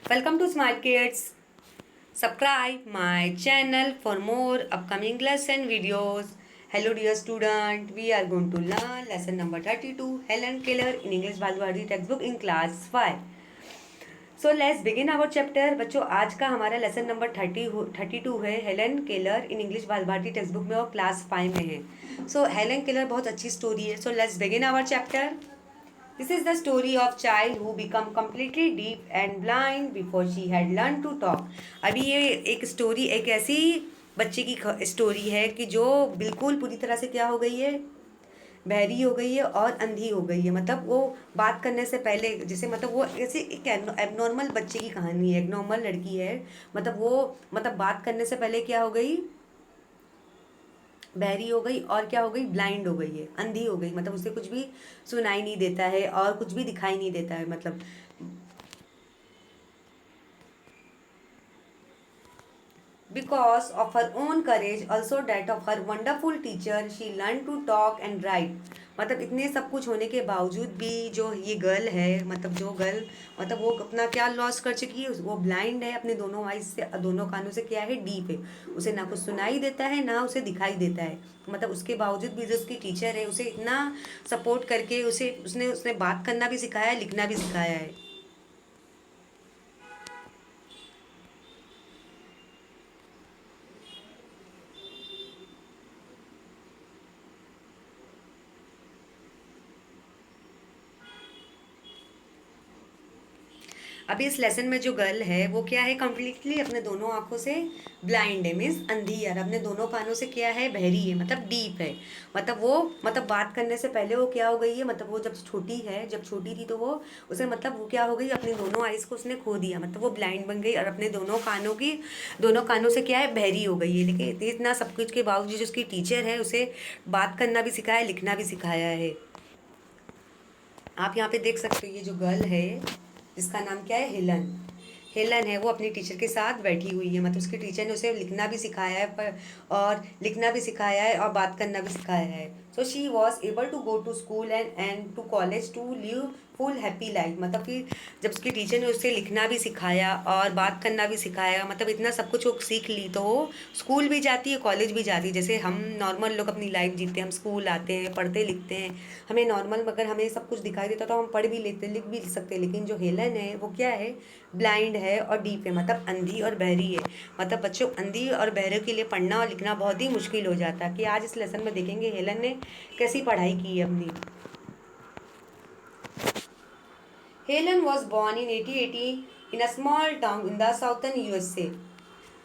Welcome to Smart Kids. Subscribe my channel for more upcoming lesson videos. Hello dear student, we are going to learn lesson number 32 Helen Keller in English Balewadi textbook in class 5. So let's begin our chapter. बच्चों आज का हमारा lesson number 32 है Helen Keller in English बाल Bharti text book में और class 5 में है. सो हेलन केलर बहुत अच्छी स्टोरी है. So let's begin our chapter. This is the story of child who become completely deaf and blind before she had learned to talk. अभी ये एक स्टोरी एक ऐसी बच्चे की स्टोरी है कि जो बिल्कुल पूरी तरह से क्या हो गई है, बहरी हो गई है और अंधी हो गई है. मतलब वो बात करने से पहले जैसे मतलब वो ऐसे एक एबनॉर्मल बच्चे की कहानी है. एबनॉर्मल लड़की है. मतलब वो मतलब बात करने से पहले क्या हो गई, बहरी हो गई और क्या हो गई, ब्लाइंड हो गई है, अंधी हो गई. मतलब उसे कुछ भी सुनाई नहीं देता है और कुछ भी दिखाई नहीं देता है. मतलब because of her own courage also that of her wonderful teacher she learned to talk and write. मतलब इतने सब कुछ होने के बावजूद भी जो ये गर्ल है, मतलब जो गर्ल मतलब वो अपना क्या लॉस कर चुकी है, वो ब्लाइंड है. अपने दोनों आइज से, दोनों कानों से क्या है, डीप है. उसे ना कुछ सुनाई देता है ना उसे दिखाई देता है. मतलब उसके बावजूद भी जो उसकी टीचर है उसे इतना सपोर्ट करके उसे उसने उसने बात करना भी सिखाया है, लिखना भी सिखाया है. अभी इस लेसन में जो गर्ल है वो क्या है, कम्प्लीटली अपने दोनों आंखों से ब्लाइंड है, मीन्स अंधी है. और अपने दोनों कानों से क्या है, बहरी है, मतलब डीप है. मतलब वो मतलब बात करने से पहले वो क्या हो गई है, मतलब वो जब छोटी है, जब छोटी थी तो वो उसे मतलब वो क्या हो गई, अपनी दोनों आइज को उसने खो दिया. मतलब वो ब्लाइंड बन गई और अपने दोनों कानों से क्या है, बहरी हो गई है. लेकिन इतना सब कुछ के बावजूद जो उसकी टीचर है उसे बात करना भी सिखाया, लिखना भी सिखाया है. आप यहाँ पे देख सकते हो ये जो गर्ल है जिसका नाम क्या है, हेलन. हेलन है, वो अपनी टीचर के साथ बैठी हुई है. मतलब उसकी टीचर ने उसे लिखना भी सिखाया है पर और लिखना भी सिखाया है और बात करना भी सिखाया है. So she was able to go to school and to college to live full happy life. मतलब कि जब उसकी टीचर ने उसे लिखना भी सिखाया और बात करना भी सिखाया, मतलब इतना सब कुछ वो सीख ली, तो वो स्कूल भी जाती है, कॉलेज भी जाती है. जैसे हम नॉर्मल लोग अपनी लाइफ जीते हैं, हम स्कूल आते हैं, पढ़ते लिखते हैं, हमें नॉर्मल अगर हमें सब कुछ दिखाई देता तो हम पढ़ भी लेते, लिख भी सकते. लेकिन जो हेलन है वो क्या है, ब्लाइंड है और डीप है, मतलब अंधी और बहरी है. मतलब बच्चों, अंधी और बहरे के लिए पढ़ना और लिखना बहुत ही मुश्किल हो जाता है. कि आज इस लेसन में देखेंगे हेलन ने कैसी पढ़ाई की है अपनी. Helen was born in 1880 in a small town in the southern USA.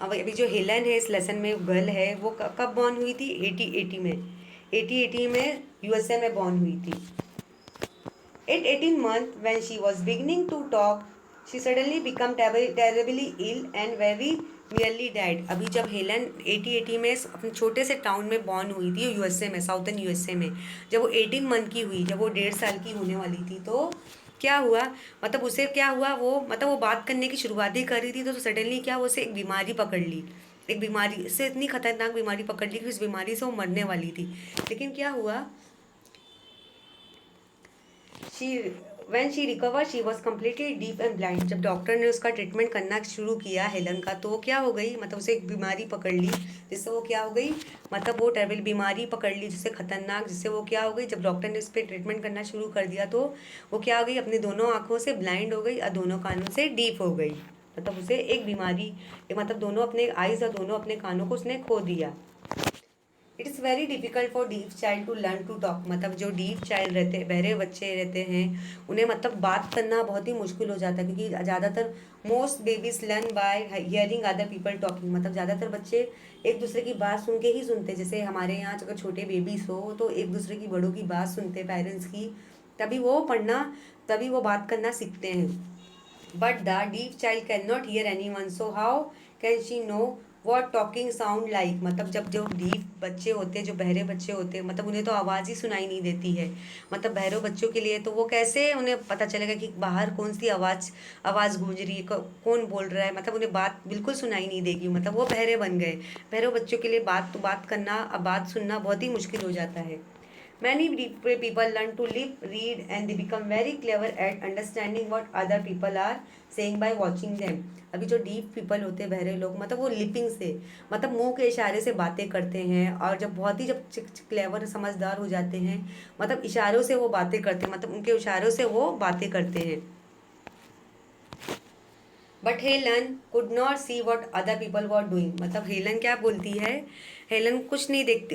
अब अभी जो हेलन है इस लेसन में गर्ल है वो कब बॉर्न हुई थी, 1880 में. 1880 में यूएसए में बॉर्न हुई थी. At 18 months, when she was beginning to talk, she suddenly became terribly ill and very nearly died. अभी जब हेलन 80 में अपने छोटे से टाउन में बॉर्न हुई थी यूएसए में, साउथर्न यूएसए में, जब वो 18 मंथ की हुई, जब वो 1.5 साल की होने वाली थी, तो क्या हुआ, मतलब उसे क्या हुआ, वो मतलब वो बात करने की शुरुआत ही कर रही थी तो सडनली क्या, वो उसे एक बीमारी पकड़ ली. एक बीमारी से, इतनी खतरनाक बीमारी पकड़ ली कि उस बीमारी से वो मरने वाली थी. लेकिन क्या हुआ, she when she recover she was completely deaf and blind. जब डॉक्टर ने उसका ट्रीटमेंट करना शुरू किया हेलन का, तो वो क्या हो गई, मतलब उसे एक बीमारी पकड़ ली जिससे वो क्या हो गई, मतलब वो टेरबल बीमारी पकड़ ली जिससे खतरनाक, जिससे वो क्या हो गई, जब डॉक्टर ने उस पर ट्रीटमेंट करना शुरू कर दिया तो वो क्या हो गई, अपनी दोनों आंखों से ब्लाइंड हो गई और दोनों कानों से डीफ हो गई. मतलब उसे एक बीमारी, मतलब दोनों अपने आइज और दोनों अपने कानों को उसने खो दिया. It is very difficult for deaf child to learn to talk. मतलब जो डीफ चाइल्ड रहते हैं, बहरे बच्चे रहते हैं, उन्हें मतलब बात करना बहुत ही मुश्किल हो जाता है. क्योंकि ज़्यादातर most babies learn by hearing other people talking. मतलब ज़्यादातर बच्चे एक दूसरे की बात सुन के ही सुनते. जैसे हमारे यहाँ अगर छोटे बेबीज हो तो एक दूसरे की, बड़ों की बात सुनते, पेरेंट्स की, तभी वो पढ़ना, तभी वो बात करना सीखते हैं. But the deaf child can not here any one, so how can she know what talking sound like. मतलब जब जो डीफ बच्चे होते हैं, जो बहरे बच्चे होते हैं, मतलब उन्हें तो आवाज़ ही सुनाई नहीं देती है. मतलब बहरों बच्चों के लिए तो वो कैसे उन्हें पता चलेगा कि बाहर कौन सी आवाज़ गूंज रही है, कौन बोल रहा है. मतलब उन्हें बात बिल्कुल सुनाई नहीं देगी. मतलब वो बहरे बन गए. बहरों बच्चों के लिए बात करना, अब बात सुनना बहुत ही मुश्किल हो जाता है. Many people learn to live, read, and they become very clever at understanding what other people are saying by watching them. अभी जो डीप पीपल होते हैं, बहरे लोग, मतलब वो लिपिंग से, मतलब मुंह के इशारे से बातें करते हैं, और जब बहुत ही जब क्लेवर समझदार हो जाते हैं, मतलब इशारों से वो बातें करते हैं, मतलब उनके इशारों से वो बातें करते हैं. But Helen could not see what other people were doing. मतलब हेलन क्या बोलती है, हेलन कुछ नहीं देखती,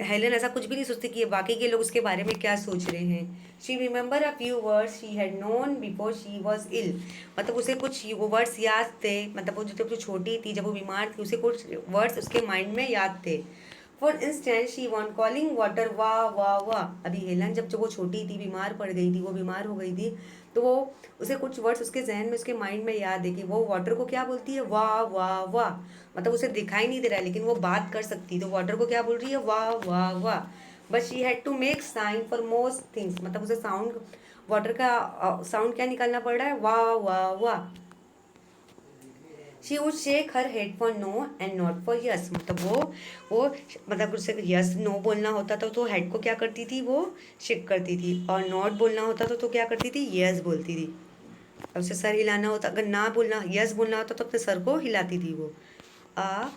हेलन ऐसा कुछ भी नहीं सोचती कि बाकी के लोग उसके बारे में क्या सोच रहे हैं. She remember a few words she had known before she was ill. मतलब उसे कुछ वर्ड्स याद थे, मतलब वो जब वो छोटी थी, जब वो बीमार थी, उसे कुछ वर्ड्स उसके माइंड में याद थे. For instant she want calling water वाह वाह वाह. अभी हेलन जब वो छोटी थी, बीमार पड़ गई थी, वो बीमार हो गई थी, तो वो उसे कुछ वर्ड्स उसके जहन में, उसके माइंड में याद है कि वो वाटर को क्या बोलती है, वाह वाह वाह. मतलब उसे दिखाई नहीं दे रहा है, लेकिन वो बात कर सकती है, तो वाटर को क्या बोल रही है, वाह वाह वाह. But she had to make sign for most things. मतलब उसे साउंड, वाटर का साउंड क्या निकालना पड़ रहा है, वाह वाह वाह. She would shake her head for no and not for yes. मतलब वो मतलब उससे यस नो बोलना होता था तो हेड को क्या करती थी, वो शेक करती थी, और नॉट बोलना होता था तो क्या करती थी, यस बोलती थी. अब उसे सर हिलाना होता, अगर ना बोलना यस बोलना होता तो अपने सर को हिलाती थी वो. आ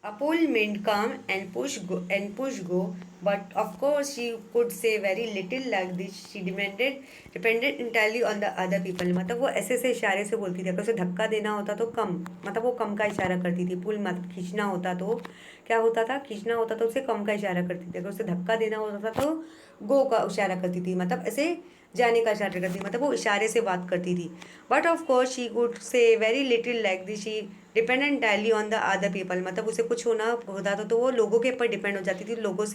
A pull meant come and push go, but of course she could say very little like this. She depended entirely on the other people. मतलब वो ऐसे से इशारे से बोलती थी. अगर उसे धक्का देना होता तो कम, मतलब वो कम का इशारा करती थी. पुल मतलब खींचना होता तो क्या होता था, खींचना होता तो उसे कम का इशारा करती थी. अगर उसे धक्का देना होता था तो गो का इशारा करती थी, मतलब ऐसे जाने का इशारा करती थी, मतलब वो इशारे से बात करती थी. But of course she could say very little like this. She depend entirely on the other people. मतलब उसे कुछ होना होता था तो वो लोगों के ऊपर डिपेंड हो जाती थी, लोगों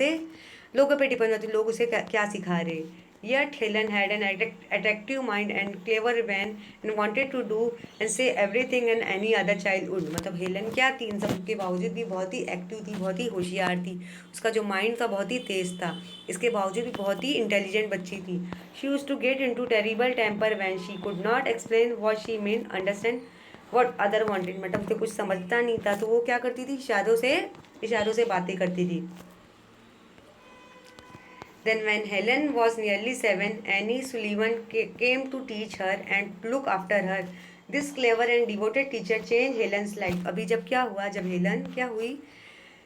पे डिपेंड होती थी, लोग उसे क्या सिखा रहे. Yet Helen had an attractive mind and clever man and wanted to do and say everything and any other child would. मतलब हेलन क्या थी, इन सब के बावजूद भी बहुत ही एक्टिव थी, बहुत ही होशियार थी, उसका जो माइंड था बहुत ही तेज था, इसके बावजूद भी बहुत ही इंटेलिजेंट बच्ची थी. She use to get in to terrible temper when she could not explain what she mean understand what other wanted. मतलब उसे कुछ समझता नहीं था तो वो क्या करती थी, इशारों से बातें करती थी. Then, when Helen was nearly 7, Annie Sullivan came to teach her and look after her. This clever and devoted teacher changed Helen's life. अभी जब क्या हुआ, जब हेलन क्या हुई,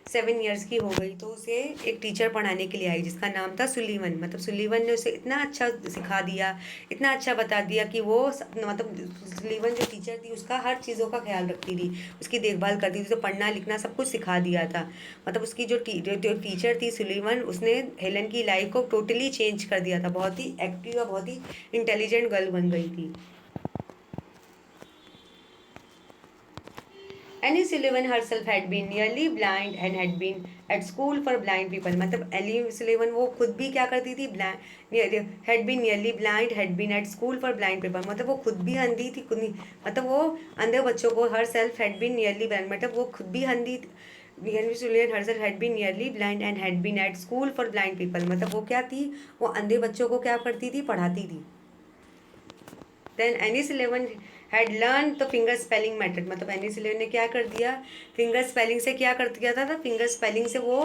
7 ईयर्स की हो गई, तो उसे एक टीचर पढ़ाने के लिए आई जिसका नाम था सुलीवन. मतलब सुलीवन ने उसे इतना अच्छा सिखा दिया, इतना अच्छा बता दिया कि वो मतलब सुलीवन जो टीचर थी उसका हर चीज़ों का ख्याल रखती थी, उसकी देखभाल करती थी, उसे पढ़ना लिखना सब कुछ सिखा दिया था. मतलब उसकी जो टीचर थी सुलीवन, उसने हेलन की लाइफ को टोटली चेंज कर दिया था. बहुत ही एक्टिव और बहुत ही इंटेलिजेंट गर्ल बन गई थी. Annie Sullivan herself had been nearly blind and had been at school for blind people. मतलब एली सुलेवन वो खुद भी क्या करती थी, had been nearly blind, had been at school for blind people. मतलब वो खुद भी अंधी थी, खुद नहीं, मतलब वो अंधे बच्चों को herself had been nearly blind, मतलब वो खुद भी अंधी. Henry Sullivan herself had been nearly blind and had been at school for blind people. मतलब वो क्या थी, वो अंधे बच्चों को क्या करती थी, पढ़ाती थी. Then Anne Sullivan had learn the finger spelling method. मतलब एनिस इलेवन ने क्या कर दिया, फिंगर स्पेलिंग से क्या कर दिया था, फिंगर स्पेलिंग से वो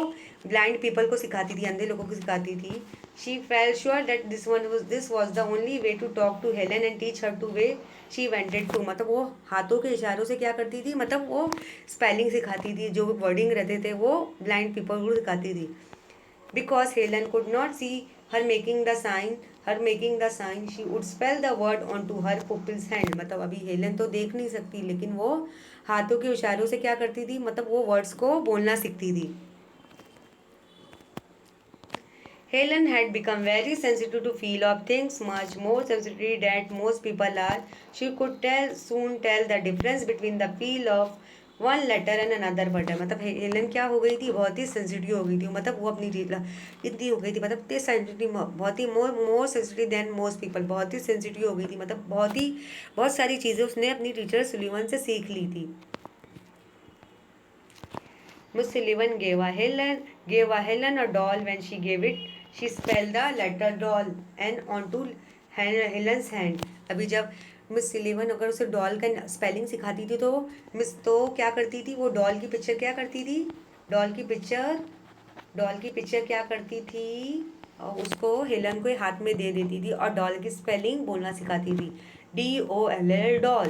ब्लाइंड पीपल को सिखाती थी, अंधे लोगों को सिखाती थी. She fell sure that this was the only way to talk to Helen and teach her to way she wanted to. मतलब वो हाथों के इशारों से क्या करती थी, मतलब वो स्पेलिंग सिखाती थी, जो वर्डिंग रहते थे वो ब्लाइंड पीपल को सिखाती थी. Because Helen could not see her making the sign, she would spell the word onto her pupil's hand. मतलब अभी हेलन तो देख नहीं सकती, लेकिन वो हाथों के इशारों से क्या करती थी, मतलब वो वर्ड्स को बोलना सीखती थी. Helen had become very sensitive to feel of things, much more sensitive than most people are. She could soon tell the difference between the feel of one letter and another word. मतलब Helen क्या हो गई थी, बहुत ही sensitive हो गई थी. मतलब वो अपनी इतनी हो गई थी, मतलब इतनी सेंसिटिव, बहुत ही more sensitive than most people, बहुत ही सेंसिटिव हो गई थी. मतलब बहुत सारी चीज़ें उसने अपनी टीचर सुलीवन से सीख ली थी. Miss Sullivan gave a Helen a doll. When she gave it, she spelled the letter doll and onto Helen's hand. अभी जब मिस सिलीवन अगर उसे डॉल का स्पेलिंग सिखाती थी तो मिस तो क्या करती थी, वो डॉल की पिक्चर क्या करती थी, डॉल की पिक्चर क्या करती थी, और उसको हेलन को हाथ में दे देती थी और डॉल की स्पेलिंग बोलना सिखाती थी, DOLL doll.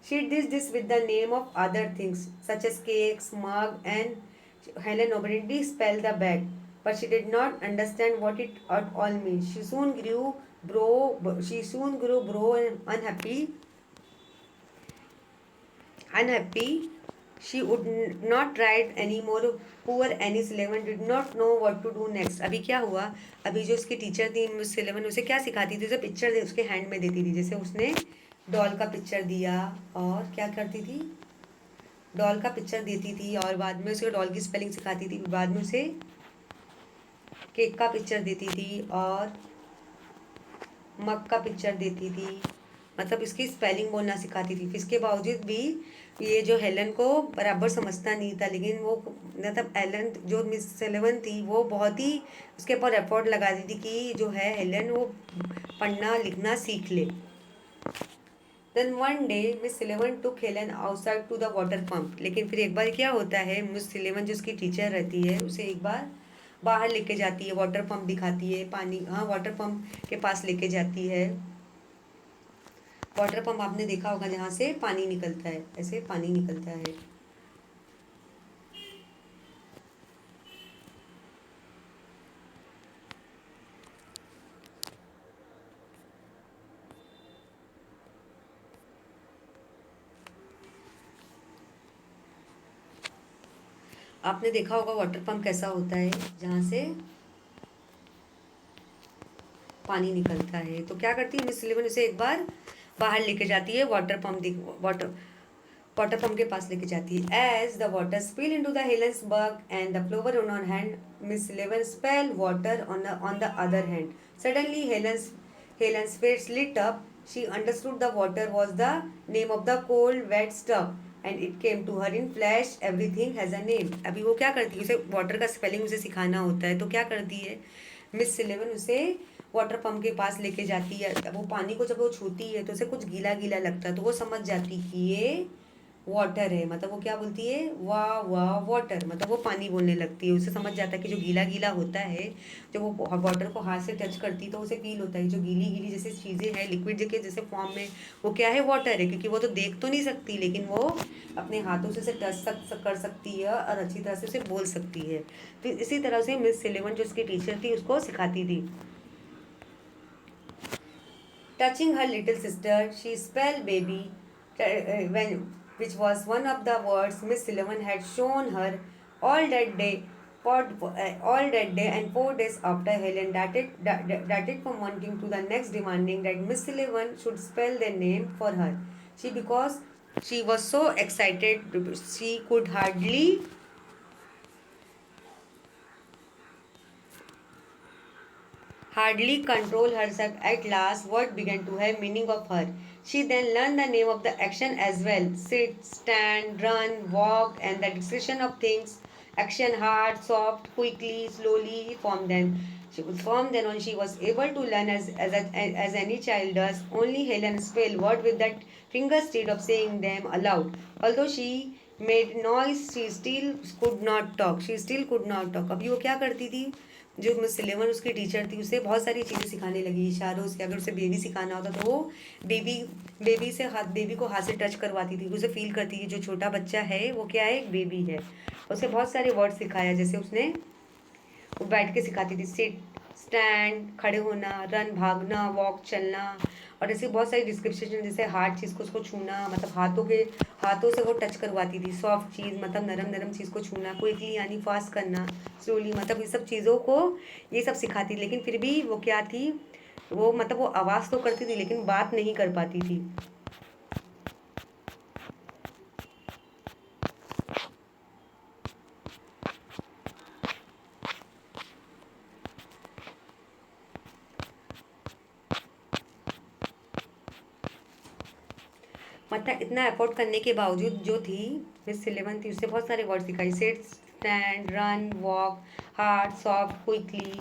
She did this with the name of other things such as cakes, mug, and Helen obediently spelled the bag, but she did not understand what it all means. She soon grew bro and unhappy. She would not write anymore. Poor Annie Sullivan did not know what to do next. अभी क्या हुआ, अभी जो उसकी teacher थी miss eleven उसे क्या सिखाती थी, उसे पिक्चर दे उसके हैंड में देती थी, जैसे उसने डॉल का पिक्चर दिया और क्या करती थी, डॉल का पिक्चर देती थी और बाद में उसे डॉल की स्पेलिंग सिखाती थी, बाद में उसे केक का पिक्चर देती थी और मग का पिक्चर देती थी, मतलब इसकी स्पेलिंग बोलना सिखाती थी। फिर इसके बावजूद भी ये जो हेलन को बराबर समझता नहीं था, लेकिन वो मतलब एलन जो मिस सेलेवन थी वो बहुत ही उसके ऊपर एफर्ट लगाती थी कि जो है हेलन वो पढ़ना लिखना सीख ले। Then one day Miss Sullivan took Helen outside to the water pump. लेकिन फिर एक बार क्या होता है, मिस सिलेवन जो उसकी टीचर रहती है उसे एक बार बाहर लेके जाती है, वाटर पंप दिखाती है, पानी, हाँ वाटर पंप के पास लेके जाती है। वाटर पंप आपने देखा होगा जहाँ से पानी निकलता है, ऐसे पानी निकलता है। आपने देखा होगा वाटर पंप कैसा होता है, जहाँ से पानी निकलता है। तो क्या करती है मिस सिलेवन उसे एक बार बाहर लेके जाती है, वाटर पंप के पास लेके जाती है। As the water spill into the Helen's mug and the flower on one hand, Miss Sullivan spell water on the other hand. Suddenly Helen's face lit up. She understood the water was the name of the cold wet stuff. And it came to her in flash everything has a name. अभी वो क्या करती है, उसे water का spelling उसे सिखाना होता है, तो क्या करती है मिस सिलेवन उसे वाटर पंप के पास लेके जाती है। वो पानी को जब वो छूती है तो उसे कुछ गीला गीला लगता है, तो वो समझ जाती कि ये वाटर है, मतलब वो क्या बोलती है, वाह वाह वाटर, मतलब वो पानी बोलने लगती है। उसे समझ जाता है कि जो गीला गीला होता है, जब वो वाटर को हाथ से टच करती है तो उसे फील होता है जो गीली गीली जैसे चीज़ें हैं लिक्विड के जैसे फॉर्म में, वो क्या है, वाटर है, क्योंकि वो तो देख तो नहीं सकती लेकिन वो अपने हाथों से उसे टच कर सकती है और अच्छी तरह से उसे बोल सकती है। तो इसी तरह से मिस सिलेवन जो उसकी टीचर थी उसको सिखाती थी। Touching her little sister, she spelled baby, which was one of the words Miss Sullivan had shown her all that day. All that day and 4 days after, Helen darted from one thing to the next, demanding that Miss Sullivan should spell their name for her. Because she was so excited, she could hardly control herself. At last, word began to have meaning of her. She then learned the name of the action as well: sit, stand, run, walk, and the description of things. Action: hard, soft, quickly, slowly. Form then. Then on she was able to learn as any child does. Only Helen spelled word with that finger instead of saying them aloud. Although she made noise, she still could not talk. अभी वो क्या करती थी, जो miss eleven उसकी teacher थी उसे बहुत सारी चीज़ें सिखाने लगी, इशारों से। अगर उसे बेबी सिखाना होता तो वो बेबी को हाथ से टच करवाती थी, उसे फील करती थी जो छोटा बच्चा है वो क्या है, एक बेबी है। उसे बहुत सारे वर्ड सिखाया, जैसे उसने वो बैठ के सिखाती थी, सिट, स्टैंड खड़े होना, रन भागना, वॉक चलना, और ऐसे बहुत सारी डिस्क्रिप्शन, जैसे हार्ड चीज़ को उसको छूना, मतलब हाथों से वो टच करवाती थी। सॉफ्ट चीज़ मतलब नरम नरम चीज़ को छूना, क्विकली यानी फास्ट करना, स्लोली मतलब ये सब चीज़ों को ये सब सिखाती। लेकिन फिर भी वो क्या थी, वो मतलब वो आवाज़ तो करती थी लेकिन बात नहीं कर पाती थी। मतलब इतना एफर्ट करने के बावजूद जो थी मिस सिलेवन थी, उससे बहुत सारे वर्ड सिखाई, sit, stand, run, walk, hard, soft, quickly,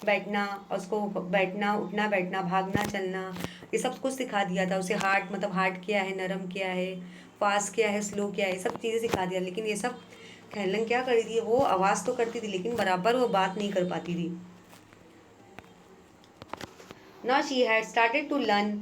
बैठना, और उसको बैठना, उठना बैठना, भागना चलना, ये सब कुछ सिखा दिया था उसे। हार्ड मतलब हार्ड क्या है, नरम क्या है, फास्ट क्या है, स्लो क्या है, सब चीज़ें सिखा दिया। लेकिन ये सब हेलन क्या कर रही थी, वो आवाज़ तो करती थी लेकिन बराबर वो बात नहीं कर पाती थी। Now she had started to learn.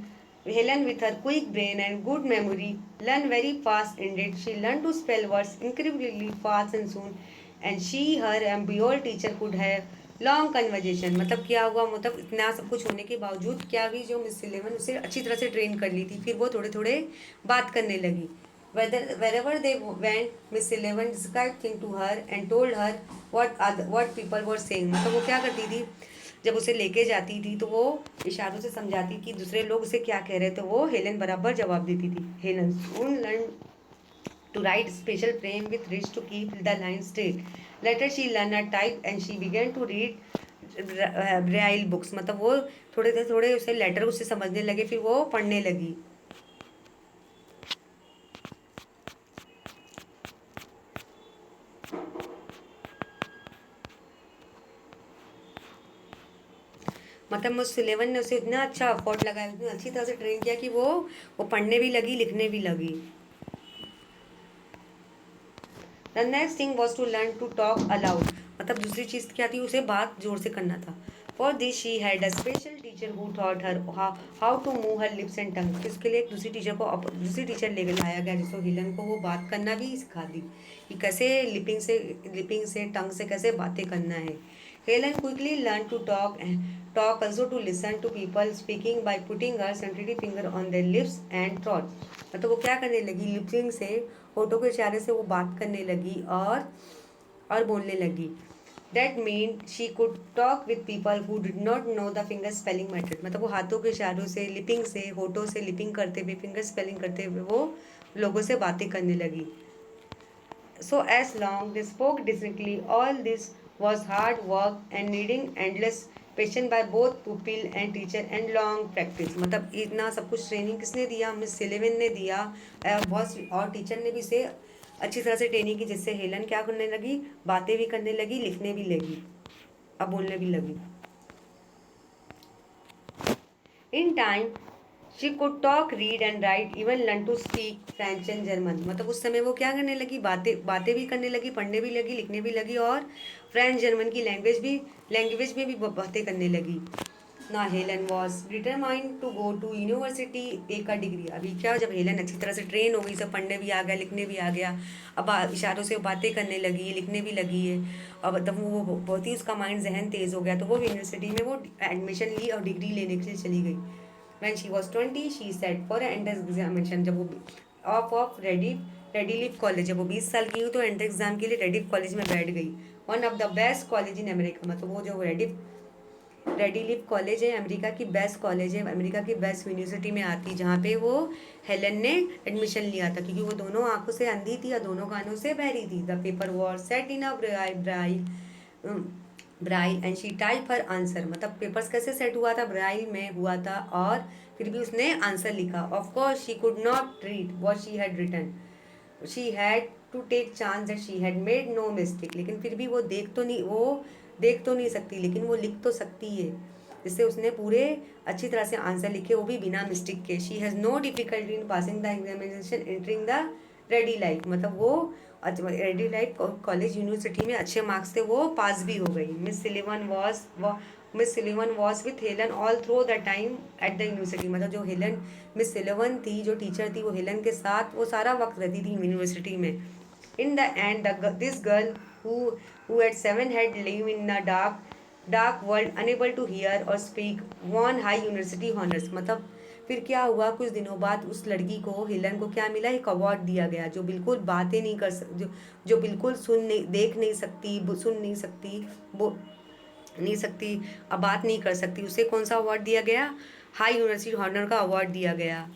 Helen, with her quick brain and good memory, learned very fast indeed. She learned to spell words incredibly fast and soon. And she, her and Biol teacher could have long conversation. मतलब क्या हुआ, मतलब इतना सब कुछ होने के बावजूद क्या हुई, जो मिस इलेवन उसे अच्छी तरह से ट्रेन कर ली थी, फिर वो थोड़े थोड़े बात करने लगी। Wherever they went, Miss Eleven described things to her and told her what people were saying. मतलब वो क्या करती थी, जब उसे लेके जाती थी तो वो इशारों से समझाती कि दूसरे लोग उसे क्या कह रहे थे, वो हेलन बराबर जवाब देती थी। Helen soon learned to write special frame with wrist to keep the line straight. Later she learned a type and she began to read braille books. मतलब वो थोड़े थोड़े उसे लेटर उससे समझने लगे, फिर वो पढ़ने लगी। मतलब मिस इलेवन ने उसे इतना अच्छा अफोर्ट लगाया, इतनी अच्छी तरह से ट्रेन किया कि वो पढ़ने भी लगी, लिखने भी लगी। The next thing was to learn to talk aloud. मतलब दूसरी चीज़ क्या थी, उसे बात जोर से करना था। For this she had a special teacher who taught her how to move her lips and tongue. फिर उसके लिए एक दूसरी टीचर लेकर लाया गया, जिसको हिलन को वो बात करना भी सिखा दी कि कैसे लिपिंग से टंग से कैसे बातें करना है। Helen quickly learn to talk also to listen to people speaking by putting her sensitive finger on their lips and throat। मतलब वो क्या करने लगी, लिपसिंग से, होठों के इशारे से वो बात करने लगी और बोलने लगी। That mean she could talk with people who did not know the finger spelling method। मतलब वो हाथों के इशारों से, लिपिंग से, होठों से लिपिंग करते हुए, फिंगर स्पेलिंग करते हुए वो लोगों से बातें करने लगी। So as long they spoke distinctly, all this was hard work and needing endless patience by both pupil and teacher and long practice। मतलब इतना सब कुछ ट्रेनिंग किसने दिया, मिस सिलेवन ने दिया। बॉस और टीचर ने भी इसे अच्छी तरह से ट्रेनिंग की, जिससे हेलन क्या करने लगी, बातें भी करने लगी, लिखने भी लगी, अब बोलने भी लगी। In time she could talk, read and write, even learn to speak French and German. मतलब उस समय वो क्या करने लगी, बातें भी करने लगी, पढ़ने भी लगी, लिखने भी लगी, और फ्रेंच जर्मन की लैंग्वेज में भी बातें करने लगी। ना Helen was determined to go to university, take a degree. अभी क्या, जब हेलन अच्छी तरह से ट्रेन हो गई, सब पढ़ने भी आ गया, लिखने भी आ गया, अब इशारों से बातें करने लगी है, लिखने भी लगी है, अब तब वो बहुत ही उसका माइंड जहन तेज़ हो गया, तो वो यूनिवर्सिटी में वो एडमिशन ली और डिग्री लेने के लिए चली गई। When she was 20, she sat for an entrance examination। जब वो ऑफ रेडी लिव कॉलेज, जब वो 20 साल की हुई तो एंट्रेंस एग्जाम के लिए रेडी कॉलेज में बैठ गई। One of the best college in America. मतलब वो जो रेडी लिव कॉलेज है, अमेरिका की बेस्ट कॉलेज है, अमेरिका की बेस्ट यूनिवर्सिटी में आती, जहाँ पे वो हेलन ने एडमिशन लिया था, क्योंकि वो दोनों आंखों से अंधी थी और दोनों कानों से बहरी थी। The paper was set in a Braille and she type her answer. मतलब पेपर्स कैसे सेट हुआ था, ब्राइल में हुआ था, और फिर भी उसने आंसर लिखा। Of course she could not read what she had written, she had to take chance that she had made no mistake. लेकिन फिर भी वो देख तो नहीं सकती, लेकिन वो लिख तो सकती है, जिससे उसने पूरे अच्छी तरह से आंसर लिखे, वो भी बिना मिस्टेक के। She has no difficulty in passing the examination entering the ready life. मतलब वो रेडी लाइफ कॉलेज यूनिवर्सिटी में अच्छे मार्क्स थे, वो पास भी हो गई। Miss Sullivan was with Helen all through the time at the university. मतलब जो हेलन मिस सिलिवन थी, जो टीचर थी, वो हेलन के साथ वो सारा वक्त रहती थी यूनिवर्सिटी में। In the end this girl who at 7 had lived in a dark world unable to hear or speak won high university honors। मतलब फिर क्या हुआ, कुछ दिनों बाद उस लड़की को, हेलन को क्या मिला, एक अवार्ड दिया गया, जो बिल्कुल बातें नहीं कर सक जो बिल्कुल देख नहीं सकती, सुन नहीं सकती, वो नहीं सकती, अब बात नहीं कर सकती, उसे कौन सा अवार्ड दिया गया, हाई यूनिवर्सिटी हॉनर का अवार्ड दिया गया।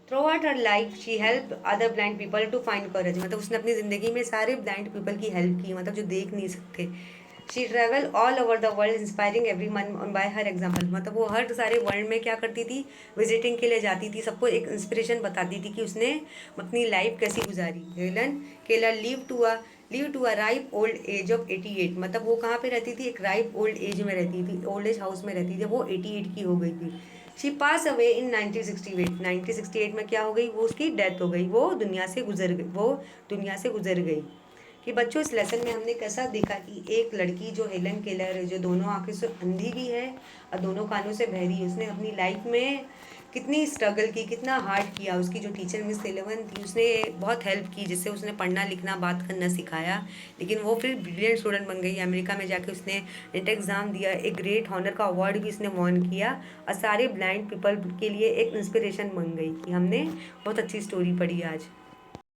Throughout her life she help other blind people to find courage. मतलब उसने अपनी ज़िंदगी में सारे ब्लाइंड पीपल की हेल्प की, मतलब जो देख नहीं सकते। She travel all over the world inspiring every one by her example. मतलब वो हर सारे वर्ल्ड में क्या करती थी, विजिटिंग के लिए जाती थी, सबको एक इंस्पिरेशन बताती थी कि उसने अपनी लाइफ कैसी गुजारी। Helen Keller live to a ripe old age of 88। मतलब वो कहाँ पे रहती थी, एक राइप ओल्ड एज में रहती थी, ओल्ड एज हाउस में रहती थी, वो 88 की हो गई थी। She pass away in 1968। 1968 में क्या हो गई, वो उसकी डेथ हो गई, वो दुनिया से गुजर गई, वो दुनिया से गुजर गई। कि बच्चों इस लेसन में हमने कैसा देखा कि एक लड़की जो हेलन केलर है, जो दोनों आंखों से अंधी भी है और दोनों कानों से बहरी है, उसने अपनी लाइफ में कितनी स्ट्रगल की, कितना हार्ड किया। उसकी जो टीचर मिस एलेवन थी, उसने बहुत हेल्प की, जिससे उसने पढ़ना लिखना बात करना सिखाया। लेकिन वो फिर ब्रिलियंट स्टूडेंट बन गई। अमेरिका में जाके उसने नेट एग्ज़ाम दिया, एक ग्रेट हॉनर का अवार्ड भी उसने वॉन किया और सारे ब्लाइंड पीपल के लिए एक इंस्पिरेशन बन गई। कि हमने बहुत अच्छी स्टोरी पढ़ी आज।